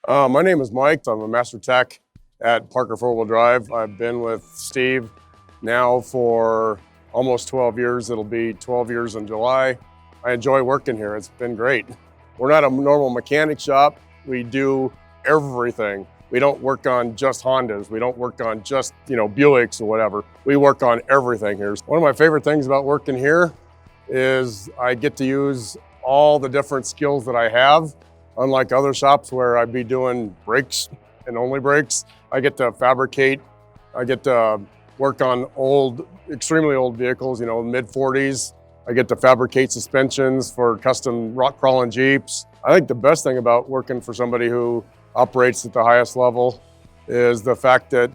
My name is Mike. I'm a master tech at Parker 4-wheel drive. I've been with Steve now for almost 12 years. It'll be 12 years in July. I enjoy working here. It's been great. We're not a normal mechanic shop. We do everything. We don't work on just Hondas. We don't work on just, Buicks or whatever. We work on everything here. One of my favorite things about working here is I get to use all the different skills that I have. Unlike other shops where I'd be doing brakes and only brakes, I get to fabricate. I get to work on extremely old vehicles, mid 40s. I get to fabricate suspensions for custom rock crawling Jeeps. I think the best thing about working for somebody who operates at the highest level is the fact that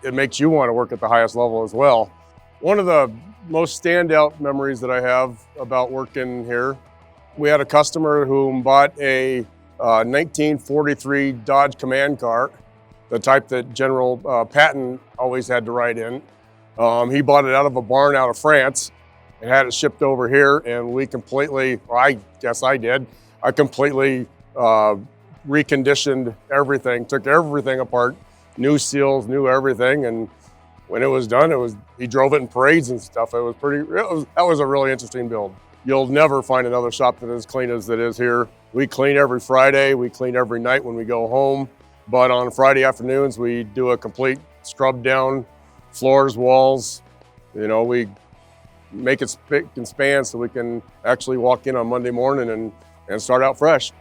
it makes you want to work at the highest level as well. One of the most standout memories that I have about working here, we had a customer who bought a 1943 Dodge Command car, the type that General Patton always had to ride in. He bought it out of a barn out of France and had it shipped over here, and we completely, I guess I did, I completely reconditioned everything, took everything apart, new seals, new everything, and when it was done, he drove it in parades and stuff. That was a really interesting build. You'll never find another shop that is clean as it is here. We clean every Friday, we clean every night when we go home, but on Friday afternoons, we do a complete scrub down, floors, walls. We make it spick and span so we can actually walk in on Monday morning and start out fresh.